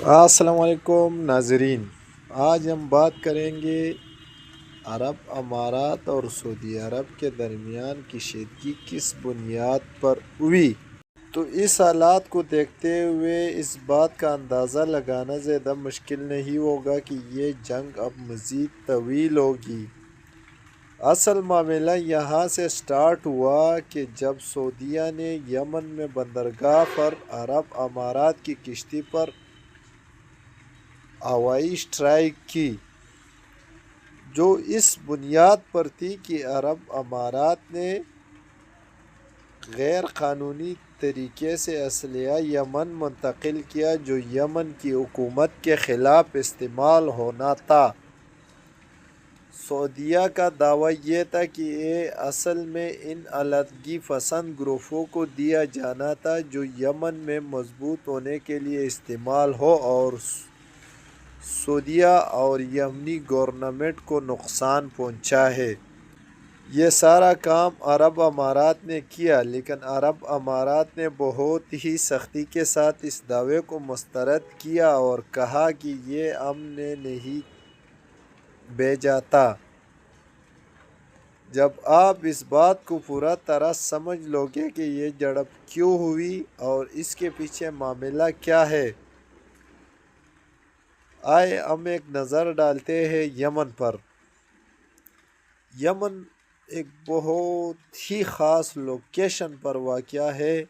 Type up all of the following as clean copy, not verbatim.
السلام علیکم ناظرین، آج ہم بات کریں گے عرب امارات اور سعودی عرب کے درمیان کشیدگی کس بنیاد پر ہوئی۔ تو اس حالات کو دیکھتے ہوئے اس بات کا اندازہ لگانا زیادہ مشکل نہیں ہوگا کہ یہ جنگ اب مزید طویل ہوگی۔ اصل معاملہ یہاں سے سٹارٹ ہوا کہ جب سعودیہ نے یمن میں بندرگاہ پر عرب امارات کی کشتی پر ہوائی اسٹرائیک کی، جو اس بنیاد پر تھی کہ عرب امارات نے غیر قانونی طریقے سے اسلحہ یمن منتقل کیا جو یمن کی حکومت کے خلاف استعمال ہونا تھا۔ سعودیہ کا دعویٰ یہ تھا کہ یہ اصل میں ان علیحدگی پسند گروپوں کو دیا جانا تھا جو یمن میں مضبوط ہونے کے لیے استعمال ہو اور سعودیہ اور یمنی گورنمنٹ کو نقصان پہنچائے۔ یہ سارا کام عرب امارات نے کیا، لیکن عرب امارات نے بہت ہی سختی کے ساتھ اس دعوے کو مسترد کیا اور کہا کہ یہ ہم نے نہیں بھیجا تھا۔ جب آپ اس بات کو پورا طرح سمجھ لو گے کہ یہ جھڑپ کیوں ہوئی اور اس کے پیچھے معاملہ کیا ہے، آئے ہم ایک نظر ڈالتے ہیں یمن پر۔ یمن ایک بہت ہی خاص لوکیشن پر واقع ہے،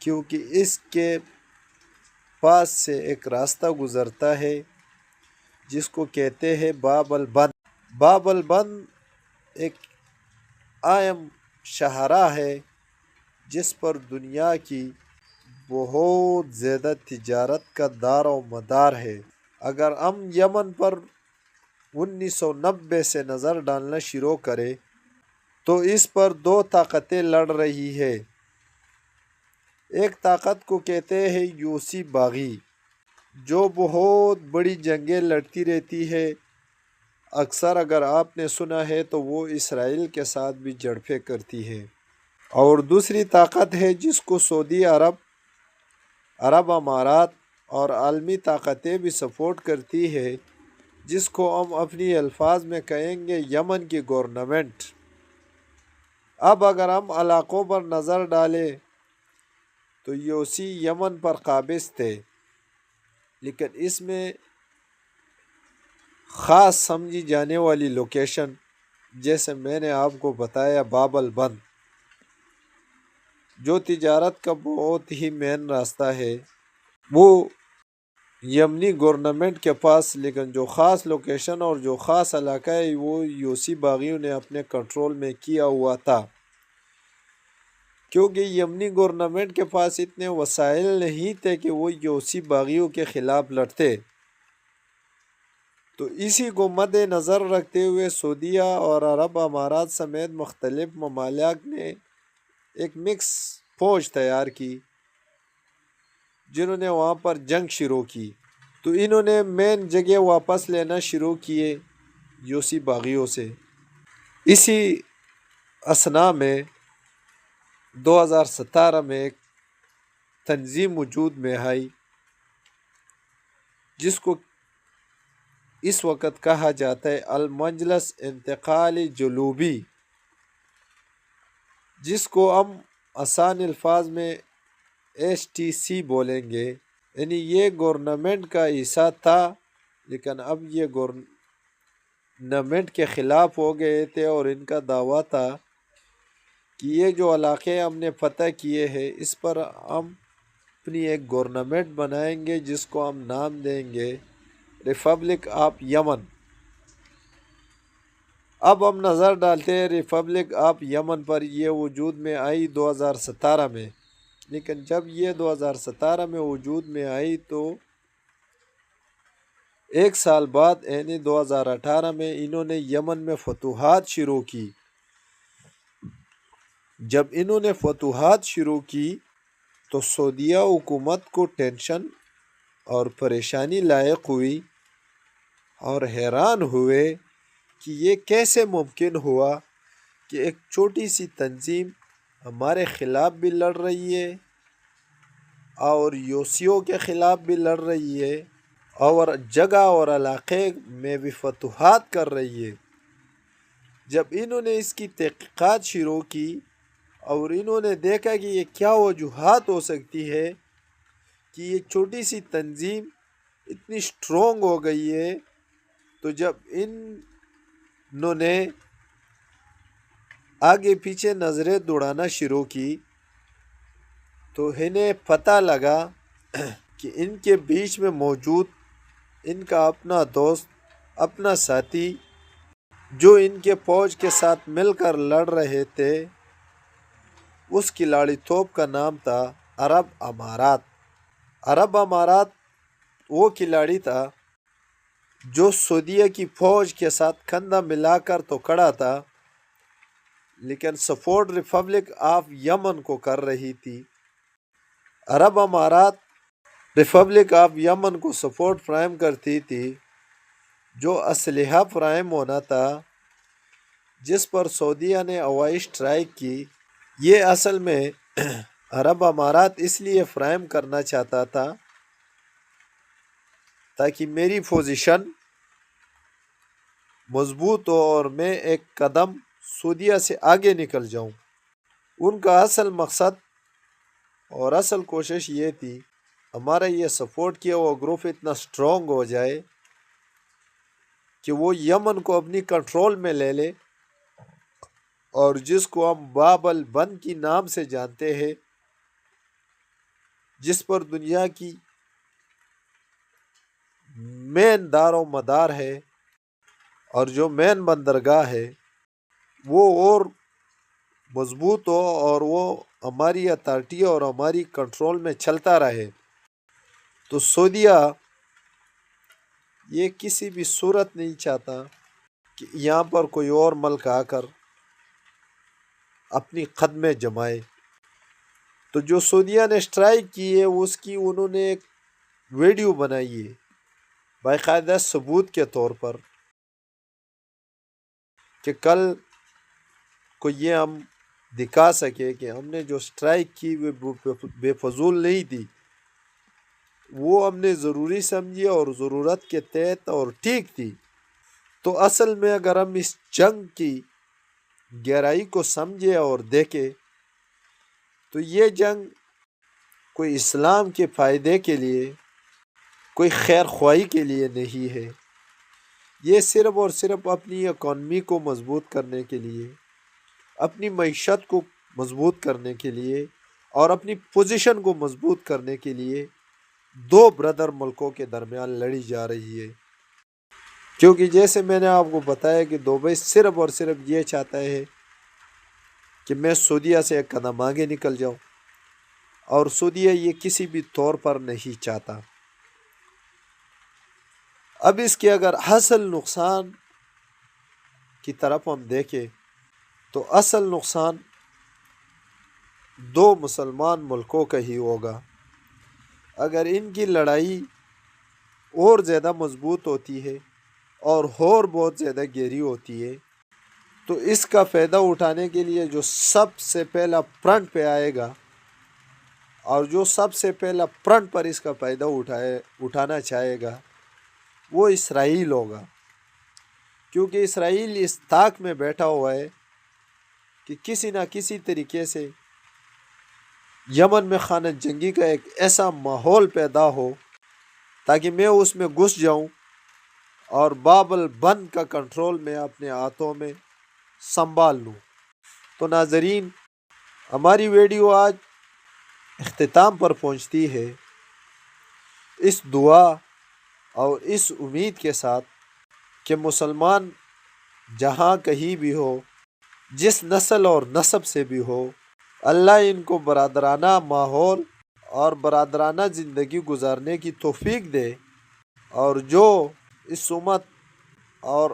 کیونکہ اس کے پاس سے ایک راستہ گزرتا ہے جس کو کہتے ہیں باب البند۔ باب البند ایک اہم شاہراہ ہے جس پر دنیا کی بہت زیادہ تجارت کا دار و مدار ہے۔ اگر ہم یمن پر 1990 سے نظر ڈالنا شروع کریں تو اس پر دو طاقتیں لڑ رہی ہیں۔ ایک طاقت کو کہتے ہیں حوثی باغی، جو بہت بڑی جنگیں لڑتی رہتی ہے۔ اکثر اگر آپ نے سنا ہے تو وہ اسرائیل کے ساتھ بھی جھڑپیں کرتی ہے۔ اور دوسری طاقت ہے جس کو سعودی عرب، عرب امارات اور عالمی طاقتیں بھی سپورٹ کرتی ہے، جس کو ہم اپنی الفاظ میں کہیں گے یمن کی گورنمنٹ۔ اب اگر ہم علاقوں پر نظر ڈالیں تو حوثی یمن پر قابض تھے، لیکن اس میں خاص سمجھی جانے والی لوکیشن، جیسے میں نے آپ کو بتایا، باب البند، جو تجارت کا بہت ہی مین راستہ ہے، وہ یمنی گورنمنٹ کے پاس، لیکن جو خاص لوکیشن اور جو خاص علاقہ ہے وہ حوثی باغیوں نے اپنے کنٹرول میں کیا ہوا تھا، کیونکہ یمنی گورنمنٹ کے پاس اتنے وسائل نہیں تھے کہ وہ حوثی باغیوں کے خلاف لڑتے۔ تو اسی کو مد نظر رکھتے ہوئے سعودیہ اور عرب امارات سمیت مختلف ممالک نے ایک مکس فوج تیار کی، جنہوں نے وہاں پر جنگ شروع کی۔ تو انہوں نے مین جگہ واپس لینا شروع کیے حوثی باغیوں سے۔ اسی اثناء میں 2017 میں ایک تنظیم وجود میں آئی جس کو اس وقت کہا جاتا ہے المجلس انتقالی جنوبی، جس کو ہم آسان الفاظ میں STC بولیں گے۔ یعنی یہ گورنمنٹ کا حصہ تھا، لیکن اب یہ گورنمنٹ کے خلاف ہو گئے تھے، اور ان کا دعویٰ تھا کہ یہ جو علاقے ہم نے فتح کیے ہیں اس پر ہم اپنی ایک گورنمنٹ بنائیں گے جس کو ہم نام دیں گے ریپبلک آف یمن۔ اب ہم نظر ڈالتے ہیں ریپبلک آف یمن پر۔ یہ وجود میں آئی 2017 میں، لیکن جب یہ 2017 میں وجود میں آئی تو ایک سال بعد یعنی 2018 میں انہوں نے یمن میں فتوحات شروع کی۔ جب انہوں نے فتوحات شروع کی تو سعودیہ حکومت کو ٹینشن اور پریشانی لاحق ہوئی، اور حیران ہوئے کہ یہ کیسے ممکن ہوا کہ ایک چھوٹی سی تنظیم ہمارے خلاف بھی لڑ رہی ہے اور یوسیوں کے خلاف بھی لڑ رہی ہے اور جگہ اور علاقے میں بھی فتوحات کر رہی ہے۔ جب انہوں نے اس کی تحقیقات شروع کی اور انہوں نے دیکھا کہ یہ کیا وجوہات ہو سکتی ہے کہ یہ چھوٹی سی تنظیم اتنی سٹرونگ ہو گئی ہے، تو جب انہوں نے آگے پیچھے نظریں دوڑانا شروع کی تو انہیں پتہ لگا کہ ان کے بیچ میں موجود ان کا اپنا دوست، اپنا ساتھی، جو ان کے فوج کے ساتھ مل کر لڑ رہے تھے، اس کھلاڑی توپ کا نام تھا عرب امارات۔ عرب امارات وہ کھلاڑی تھا جو سعودیہ کی فوج کے ساتھ کندھا ملا کر تو کھڑا تھا، لیکن سپورٹ ریپبلک آف یمن کو کر رہی تھی۔ عرب امارات ریپبلک آف یمن کو سپورٹ فراہم کرتی تھی، جو اسلحہ فراہم ہونا تھا جس پر سعودیہ نے ہوائی اسٹرائک کی۔ یہ اصل میں عرب امارات اس لیے فراہم کرنا چاہتا تھا تاکہ میری پوزیشن مضبوط ہو اور میں ایک قدم سعودیہ سے آگے نکل جاؤں۔ ان کا اصل مقصد اور اصل کوشش یہ تھی ہمارا یہ سپورٹ کیا ہوا گروپ اتنا سٹرونگ ہو جائے کہ وہ یمن کو اپنی کنٹرول میں لے لے، اور جس کو ہم باب البند کی نام سے جانتے ہیں، جس پر دنیا کی مین دار و مدار ہے اور جو مین بندرگاہ ہے، وہ اور مضبوط ہو اور وہ ہماری اتھارٹی اور ہماری کنٹرول میں چلتا رہے۔ تو سعودیہ یہ کسی بھی صورت نہیں چاہتا کہ یہاں پر کوئی اور ملک آ کر اپنی قدمیں جمائے۔ تو جو سعودیہ نے اسٹرائک کی ہے اس کی انہوں نے ایک ویڈیو بنائی ہے باقاعدہ ثبوت کے طور پر، کہ کل کو یہ ہم دکھا سکے کہ ہم نے جو اسٹرائک کی وہ بے فضول نہیں تھی، وہ ہم نے ضروری سمجھی اور ضرورت کے تحت اور ٹھیک تھی۔ تو اصل میں اگر ہم اس جنگ کی گہرائی کو سمجھے اور دیکھیں تو یہ جنگ کوئی اسلام کے فائدے کے لیے، کوئی خیر خواہی کے لیے نہیں ہے۔ یہ صرف اور صرف اپنی اکانومی کو مضبوط کرنے کے لیے، اپنی معیشت کو مضبوط کرنے کے لیے اور اپنی پوزیشن کو مضبوط کرنے کے لیے دو برادر ملکوں کے درمیان لڑی جا رہی ہے۔ کیونکہ جیسے میں نے آپ کو بتایا کہ دبئی صرف اور صرف یہ چاہتا ہے کہ میں سعودیہ سے ایک قدم آگے نکل جاؤں، اور سعودیہ یہ کسی بھی طور پر نہیں چاہتا۔ اب اس کے اگر اصل نقصان کی طرف ہم دیکھیں تو اصل نقصان دو مسلمان ملکوں کا ہی ہوگا۔ اگر ان کی لڑائی اور زیادہ مضبوط ہوتی ہے اور بہت زیادہ گہری ہوتی ہے تو اس کا فائدہ اٹھانے کے لیے جو سب سے پہلا فرنٹ پہ آئے گا اور جو سب سے پہلا فرنٹ پر اس کا فائدہ اٹھانا چاہے گا وہ اسرائیل ہوگا، کیونکہ اسرائیل اس طاق میں بیٹھا ہوا ہے کہ کسی نہ کسی طریقے سے یمن میں خانہ جنگی کا ایک ایسا ماحول پیدا ہو تاکہ میں اس میں گھس جاؤں اور باب البند کا کنٹرول میں اپنے ہاتھوں میں سنبھال لوں۔ تو ناظرین، ہماری ویڈیو آج اختتام پر پہنچتی ہے اس دعا اور اس امید کے ساتھ کہ مسلمان جہاں کہیں بھی ہو، جس نسل اور نسب سے بھی ہو، اللہ ان کو برادرانہ ماحول اور برادرانہ زندگی گزارنے کی توفیق دے، اور جو اس امت اور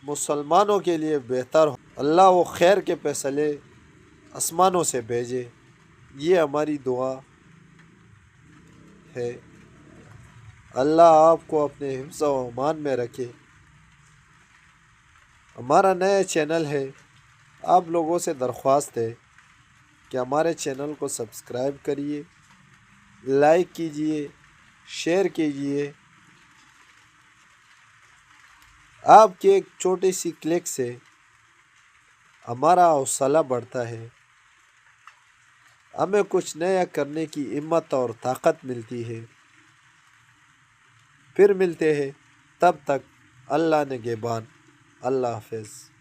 مسلمانوں کے لیے بہتر ہو اللہ وہ خیر کے فیصلے آسمانوں سے بھیجے۔ یہ ہماری دعا ہے۔ اللہ آپ کو اپنے حفظ و امان میں رکھے۔ ہمارا نیا چینل ہے، آپ لوگوں سے درخواست ہے کہ ہمارے چینل کو سبسکرائب کریے لائک کیجئے، شیئر کیجئے۔ آپ کے ایک چھوٹی سی کلک سے ہمارا حوصلہ بڑھتا ہے، ہمیں کچھ نیا کرنے کی ہمت اور طاقت ملتی ہے۔ پھر ملتے ہیں، تب تک اللہ نگہبان۔ اللہ حافظ۔